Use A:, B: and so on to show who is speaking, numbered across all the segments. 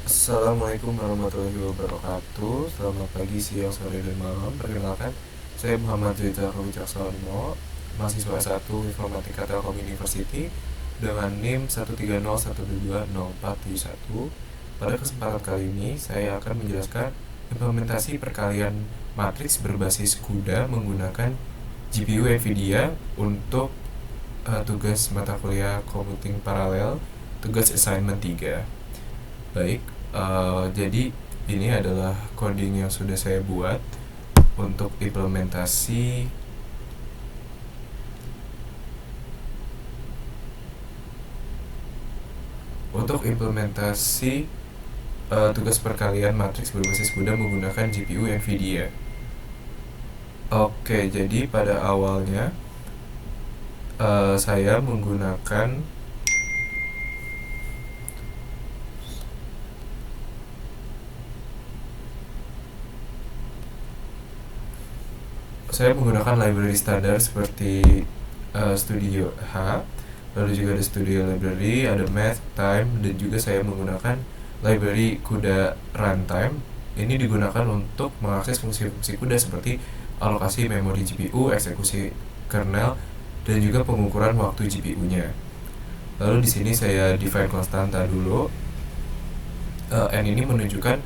A: Assalamualaikum warahmatullahi wabarakatuh. Selamat pagi, siang, sore, dan malam. Perkenalkan, saya Muhammad Rizal Wicaksono, mahasiswa S1 Informatika Telkom University dengan NIM 130122041. Pada kesempatan kali ini, saya akan menjelaskan implementasi perkalian matriks berbasis CUDA menggunakan GPU NVIDIA untuk tugas mata kuliah Computing Paralel, tugas assignment 3. Baik, jadi ini adalah coding yang sudah saya buat untuk implementasi tugas perkalian matriks berbasis CUDA menggunakan GPU NVIDIA. Oke, jadi pada awalnya saya menggunakan library standar seperti Studio H, lalu juga ada Studio Library, ada Math, Time, dan juga saya menggunakan library CUDA Runtime. Ini digunakan untuk mengakses fungsi-fungsi CUDA seperti alokasi memori GPU, eksekusi kernel, dan juga pengukuran waktu GPU-nya. Lalu di sini saya define konstanta dulu. N ini menunjukkan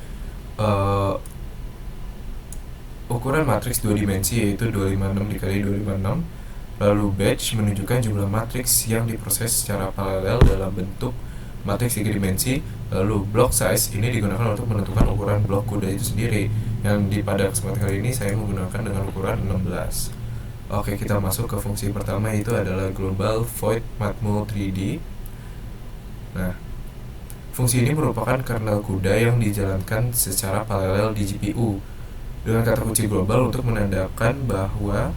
A: ukuran matriks 2 dimensi, yaitu 256 dikali 256. Lalu batch menunjukkan jumlah matriks yang diproses secara paralel dalam bentuk matriks 3 dimensi. Lalu block size ini digunakan untuk menentukan ukuran blok CUDA itu sendiri, yang pada kesempatan kali ini saya menggunakan dengan ukuran 16. Oke, kita masuk ke fungsi pertama, yaitu adalah global void matmul 3D. Nah, fungsi ini merupakan kernel CUDA yang dijalankan secara paralel di GPU dengan kata kunci global untuk menandakan bahwa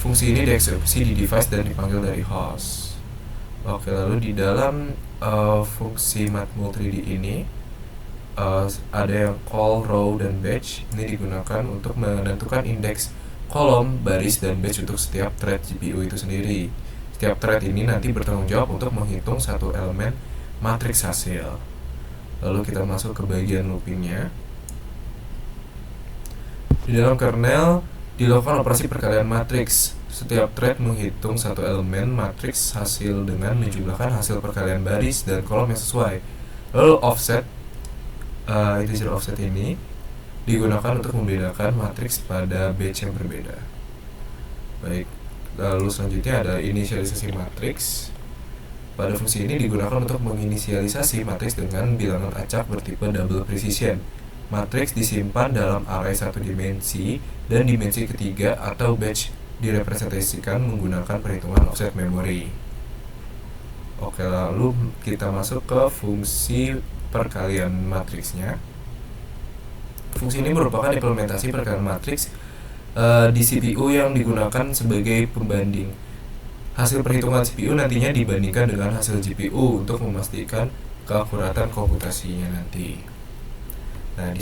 A: fungsi ini dieksekusi di device dan dipanggil dari host. Oke, lalu di dalam fungsi matmul 3D ini ada yang call, row, dan batch. Ini digunakan untuk menentukan indeks kolom, baris, dan batch untuk setiap thread GPU itu sendiri. Setiap thread ini nanti bertanggung jawab untuk menghitung satu elemen matriks hasil. Lalu kita masuk ke bagian loopingnya. Di dalam kernel dilakukan operasi perkalian matriks. Setiap thread menghitung satu elemen matriks hasil dengan menjumlahkan hasil perkalian baris dan kolom yang sesuai. Lalu offset, integer offset ini digunakan untuk membedakan matriks pada batch yang berbeda. Baik, lalu selanjutnya ada inisialisasi matriks. Pada fungsi ini digunakan untuk menginisialisasi matriks dengan bilangan acak bertipe double precision. Matriks disimpan dalam array satu dimensi dan dimensi ketiga atau batch direpresentasikan menggunakan perhitungan offset memori. Oke, lalu kita masuk ke fungsi perkalian matriksnya. Fungsi ini merupakan implementasi perkalian matriks di CPU yang digunakan sebagai pembanding. Hasil perhitungan CPU nantinya dibandingkan dengan hasil GPU untuk memastikan keakuratan komputasinya nanti. Nah, di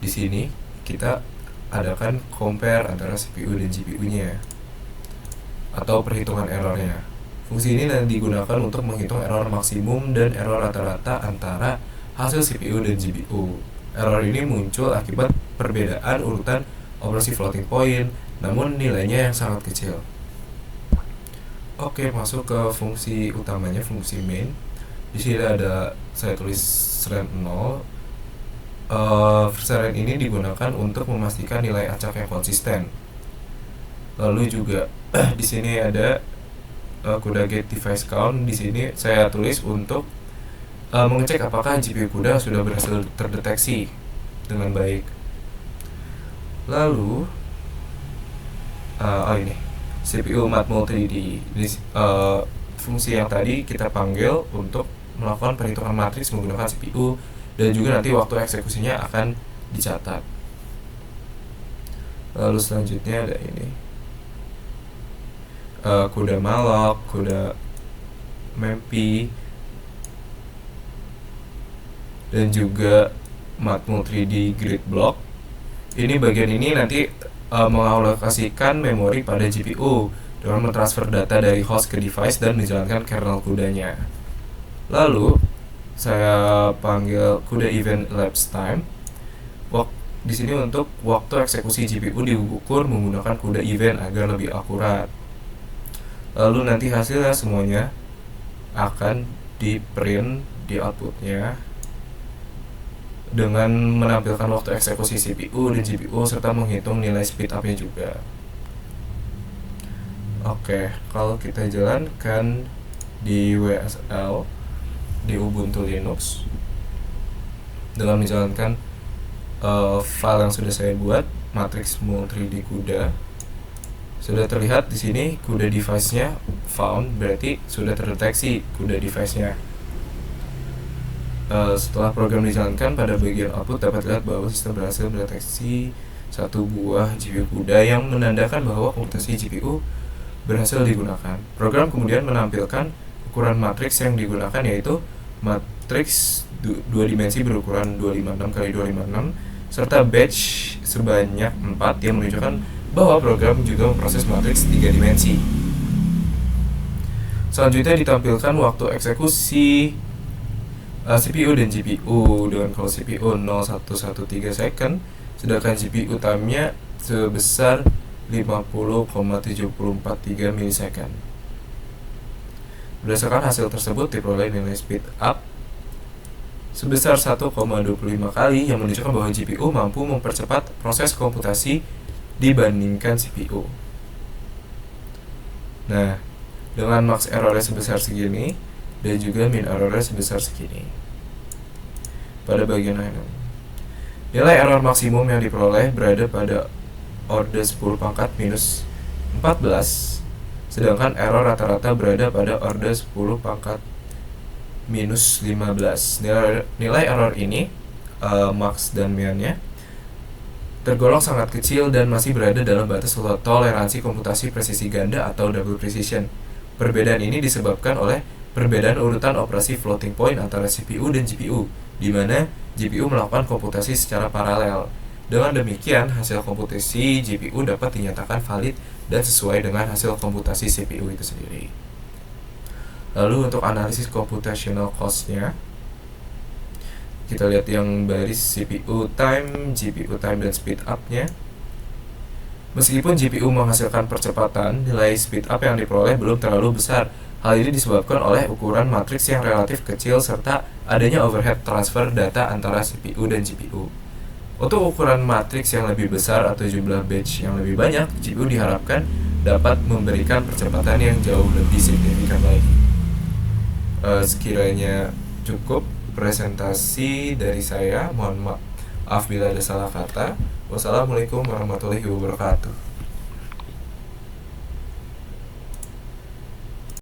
A: sini kita adakan compare antara CPU dan GPU-nya atau perhitungan errornya. Fungsi ini nanti digunakan untuk menghitung error maksimum dan error rata-rata antara hasil CPU dan GPU. Error ini muncul akibat perbedaan urutan operasi floating point, namun nilainya yang sangat kecil. Oke, masuk ke fungsi utamanya, fungsi main. Di sini ada saya tulis rand 0. Rand ini digunakan untuk memastikan nilai acak yang konsisten. Lalu juga di sini ada CUDA get device count. Di sini saya tulis untuk mengecek apakah GPU CUDA sudah berhasil terdeteksi dengan baik. Lalu ini CPU matmul 3D. Fungsi yang tadi kita panggil untuk melakukan perhitungan matriks menggunakan CPU, dan juga nanti waktu eksekusinya akan dicatat. Lalu selanjutnya ada ini CUDA malloc, CUDA mempy, dan juga matmul 3D grid block. Ini bagian ini nanti mengalokasikan memori pada GPU dengan mentransfer data dari host ke device dan menjalankan kernel CUDA-nya. Lalu saya panggil CUDA event elapsed time. Di sini untuk waktu eksekusi GPU diukur menggunakan CUDA event agar lebih akurat. Lalu nanti hasilnya semuanya akan di print di outputnya dengan menampilkan waktu eksekusi CPU dan GPU serta menghitung nilai speed up-nya juga. Oke, kalau kita jalankan di WSL di Ubuntu Linux dengan menjalankan file yang sudah saya buat, matrix mul 3D CUDA, sudah terlihat di sini CUDA device-nya found, berarti sudah terdeteksi CUDA device-nya. Setelah program dijalankan, pada bagian output dapat lihat bahwa sistem berhasil mendeteksi satu buah GPU CUDA yang menandakan bahwa komputasi GPU berhasil digunakan. Program kemudian menampilkan ukuran matriks yang digunakan, yaitu matriks 2 dimensi berukuran 256x256 serta batch sebanyak 4 yang menunjukkan bahwa program juga memproses matriks 3 dimensi. Selanjutnya ditampilkan waktu eksekusi CPU dan GPU dengan kalau CPU 0,113 second, sedangkan GPU time-nya sebesar 50,7043 milisecond. Berdasarkan hasil tersebut diperoleh nilai speed up sebesar 1,25 kali yang menunjukkan bahwa GPU mampu mempercepat proses komputasi dibandingkan CPU. Nah, dengan max errornya sebesar segini dan juga min errornya sebesar segini. Pada bagian lain, nilai error maksimum yang diperoleh berada pada order 10 pangkat minus 14, sedangkan error rata-rata berada pada order 10 pangkat minus 15. Nilai error ini, max dan min-nya, tergolong sangat kecil dan masih berada dalam batas toleransi komputasi presisi ganda atau double precision. Perbedaan ini disebabkan oleh perbedaan urutan operasi floating point antara CPU dan GPU, di mana GPU melakukan komputasi secara paralel. Dengan demikian, hasil komputasi GPU dapat dinyatakan valid dan sesuai dengan hasil komputasi CPU itu sendiri. Lalu untuk analisis computational cost-nya, kita lihat yang baris CPU time, GPU time, dan speed up-nya. Meskipun GPU menghasilkan percepatan, nilai speed up yang diperoleh belum terlalu besar. Hal ini disebabkan oleh ukuran matriks yang relatif kecil serta adanya overhead transfer data antara CPU dan GPU. Untuk ukuran matriks yang lebih besar atau jumlah batch yang lebih banyak, GPU diharapkan dapat memberikan percepatan yang jauh lebih signifikan lagi. Sekiranya cukup presentasi dari saya. Mohon maaf bila ada salah kata. Wassalamualaikum warahmatullahi wabarakatuh.